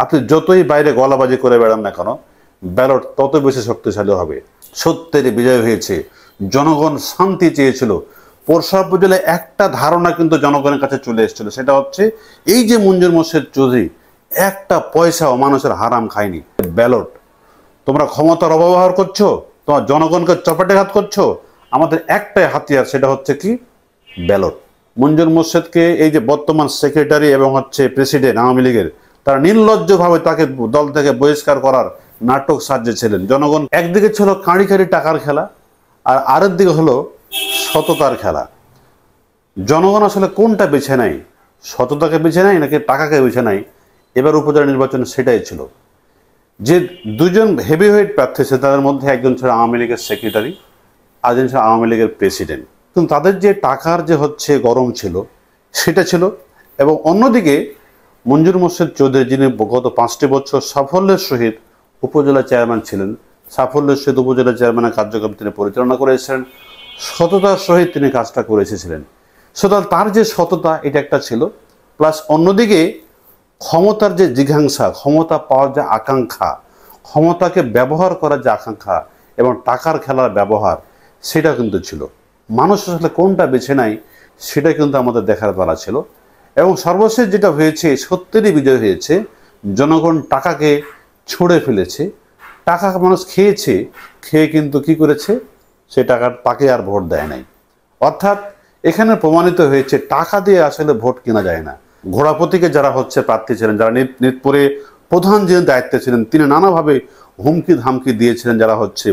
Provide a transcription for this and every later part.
আপনি যতই বাইরে গলাবাজি করে বেড়ান না কেন, ব্যালট তত বেশি শক্তিশালী হবে। সত্যের বিজয় হয়েছে। জনগণ শান্তি চেয়েছিল। পোরশা উপজেলায় একটা ধারণা কিন্তু জনগণের কাছে চলে এসেছিল, সেটা হচ্ছে এই যে মঞ্জুর মোর্শেদ চৌধুরী একটা পয়সাও মানুষের হারাম খায়নি। ব্যালট, তোমরা ক্ষমতার অপব্যবহার করছো, তোমার জনগণকে চপেটাঘাত করছো। আমাদের একটাই হাতিয়ার, সেটা হচ্ছে কি? ব্যালট। মঞ্জুর মোর্শেদকে এই যে বর্তমান সেক্রেটারি এবং হচ্ছে প্রেসিডেন্ট আওয়ামী লীগের, তারা নির্লজ্জভাবে তাকে দল থেকে বহিষ্কার করার নাটক সাজিয়েছিলেন। জনগণ একদিকে ছিল কাঁড়ি কাঁড়ি টাকার খেলা, আর আরেক দিকে হলো সততার খেলা। জনগণ আসলে কোনটা বেছে নেয়? সততাকে বেছে নেয় নাকি টাকাকে বেছে নেয়? এবার উপজেলা নির্বাচনে সেটাই ছিল। যে দুজন হেভিওয়েট প্রার্থী ছিল, তাদের মধ্যে একজন ছিল আওয়ামী লীগের সেক্রেটারি, আরেকজন ছিল আওয়ামী লীগের প্রেসিডেন্ট। কিন্তু তাদের যে টাকার যে হচ্ছে গরম ছিল, সেটা ছিল। এবং অন্যদিকে মঞ্জুর মোর্শেদ চৌধুরী, যিনি গত 5টি বছর সাফল্যের সহিত উপজেলা চেয়ারম্যান ছিলেন, সাফল্যের সহিত উপজেলা চেয়ারম্যানের কার্যক্রম তিনি পরিচালনা করেছিলেন, সততার সহিত তিনি কাজটা করে এসেছিলেন। সুতরাং তার যে সততা, এটা একটা ছিল। প্লাস অন্যদিকে ক্ষমতার যে জিঘাংসা, ক্ষমতা পাওয়ার যে আকাঙ্ক্ষা, ক্ষমতাকে ব্যবহার করার যে আকাঙ্ক্ষা এবং টাকার খেলার ব্যবহার, সেটা কিন্তু ছিল। মানুষ আসলে কোনটা বেছে নেয় সেটা কিন্তু আমাদের দেখার পালা ছিল। এবং সর্বশেষ যেটা হয়েছে, সত্যেরই বিজয় হয়েছে। জনগণ টাকাকে ছুঁড়ে ফেলেছে। টাকা মানুষ খেয়েছে, খেয়ে কিন্তু কি করেছে? সে টাকার তাকে আর ভোট দেয় নাই। অর্থাৎ এখানে প্রমাণিত হয়েছে টাকা দিয়ে আসলে ভোট কেনা যায় না। ঘোড়াপতিকে যারা হচ্ছে প্রার্থী ছিলেন, যারা নিতপুরে প্রধান যিনি দায়িত্বে ছিলেন, তিনি নানাভাবে হুমকি ধামকি দিয়েছিলেন। যারা হচ্ছে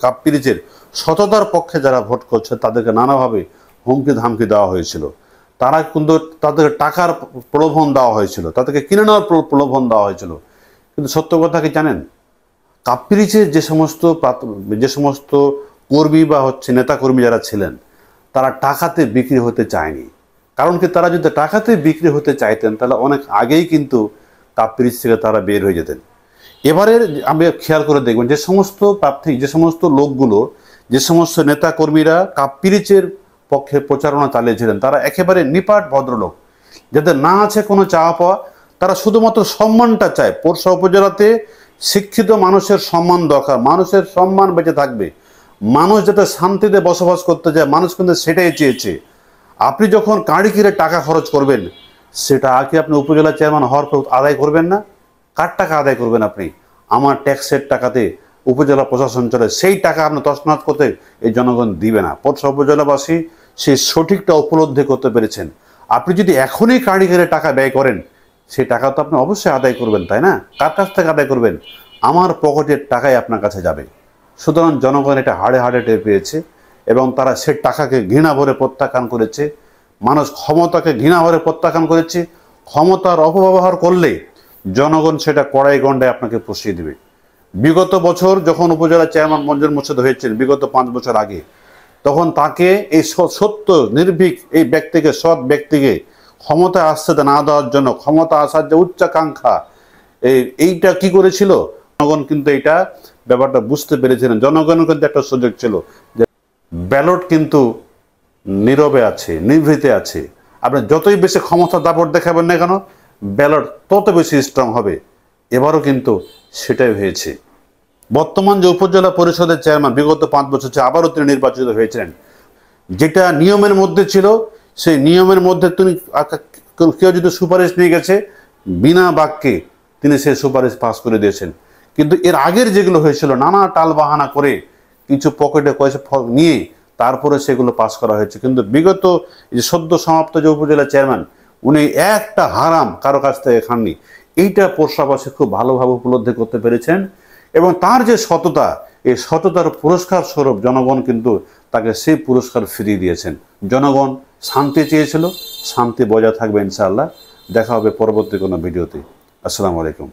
কাপ পিরিচের সততার পক্ষে যারা ভোট করছে, তাদেরকে নানাভাবে হুমকি ধামকি দেওয়া হয়েছিল। তারা কিন্তু তাদেরকে টাকার প্রলোভন দেওয়া হয়েছিল, তাদেরকে কিনে নেওয়ার প্রলোভন দেওয়া হয়েছিল। কিন্তু সত্য কথা কি জানেন? কাপ পিরিচের যে সমস্ত কর্মী বা হচ্ছে নেতাকর্মী যারা ছিলেন, তারা টাকাতে বিক্রি হতে চায়নি। কারণ কি, তারা যদি টাকাতে বিক্রি হতে চাইতেন, তাহলে অনেক আগেই কিন্তু কাপ পিরিচ থেকে তারা বের হয়ে যেতেন। এবারের আমি খেয়াল করে দেখবেন, যে সমস্ত প্রার্থী, যে সমস্ত লোকগুলো, যে সমস্ত নেতাকর্মীরা কাপ পিরিচের পক্ষে প্রচারণা চালিয়েছিলেন, তারা একেবারে নিপাট ভদ্রলোক, যাদের না আছে কোনো চাওয়া পাওয়া। তারা শুধুমাত্র সম্মানটা চায়। পোরশা উপজেলাতে শিক্ষিত মানুষের সম্মান দরকার, মানুষের সম্মান বেঁচে থাকবে, মানুষ যাতে শান্তিতে বসবাস করতে চায়, মানুষ কিন্তু সেটাই চেয়েছে। আপনি যখন কাঁড়ি কিরে টাকা খরচ করবেন, সেটা কি আপনি উপজেলা চেয়ারম্যান হওয়ার পর আদায় করবেন না? কার টাকা আদায় করবেন আপনি? আমার ট্যাক্সের টাকাতে উপজেলা প্রশাসন চলে, সেই টাকা আপনি তছনছ করতে এই জনগণ দিবে না। পোরশা উপজেলাবাসী সেই সঠিকটা উপলব্ধি করতে পেরেছেন। আপনি যদি এখনই কাঁড়ি কিরে টাকা ব্যয় করেন, সেই টাকা তো আপনি অবশ্যই আদায় করবেন, তাই না? কার কাছ থেকে আদায় করবেন? আমার পকেটের টাকাই আপনার কাছে যাবে। সুতরাং জনগণ এটা হাড়ে হাড়ে টের পেয়েছে এবং তারা সে টাকাকে ঘৃণা ভরে প্রত্যাখ্যান করেছে। মানুষ ক্ষমতাকে ঘৃণা ভরে প্রত্যাখ্যান করেছে। ক্ষমতার অপব্যবহার করলে জনগণ সেটা কড়াই গণ্ডায় আপনাকে পুষিয়ে দেবে। বিগত বছর যখন উপজেলা চেয়ারম্যান মঞ্জুর মোর্শেদ হয়েছেন, বিগত 5 বছর আগে, তখন তাকে এই সত্য নির্ভীক এই ব্যক্তিকে, সৎ ব্যক্তিকে ক্ষমতা আসতে না দেওয়ার জন্য, ক্ষমতা আসার যে উচ্চাকাঙ্ক্ষা, এইটা কি করেছিল? জনগণ কিন্তু এইটা ব্যাপারটা বুঝতে পেরেছিলেন। জনগণের কিন্তু একটা সুযোগ ছিল যে ব্যালট কিন্তু নীরবে আছে, নিভৃতে আছে। আপনি যতই বেশি ক্ষমতা দাপট দেখাবেন না কেন, ব্যালট তত বেশি স্ট্রং হবে। এবারও কিন্তু সেটাই হয়েছে। বর্তমান যে উপজেলা পরিষদের চেয়ারম্যান, বিগত 5 বছর আবারও তিনি নির্বাচিত হয়েছিলেন। যেটা নিয়মের মধ্যে ছিল, সেই নিয়মের মধ্যে তিনি, কেউ যদি সুপারিশ নিয়ে গেছে, বিনা বাক্যে তিনি সেই সুপারিশ পাস করে দিয়েছেন। কিন্তু এর আগের যেগুলো হয়েছিল, নানা টাল বাহানা করে কিছু পকেটে পয়সা নিয়ে তারপরে সেগুলো পাস করা হয়েছে। কিন্তু বিগত যে সদ্য সমাপ্ত যে উপজেলা চেয়ারম্যান, উনি একটা হারাম কারো কাছ থেকে খাননি। এইটা পোরশাবাসী খুব ভালোভাবে উপলব্ধি করতে পেরেছেন এবং তার যে সততা, এই সততার পুরস্কার স্বরূপ জনগণ কিন্তু তাকে সেই পুরস্কার ফিরিয়ে দিয়েছেন। জনগণ শান্তি চেয়েছিল, শান্তি বজায় থাকবে ইনশাআল্লাহ। দেখা হবে পরবর্তী কোনো ভিডিওতে। আসসালামু আলাইকুম।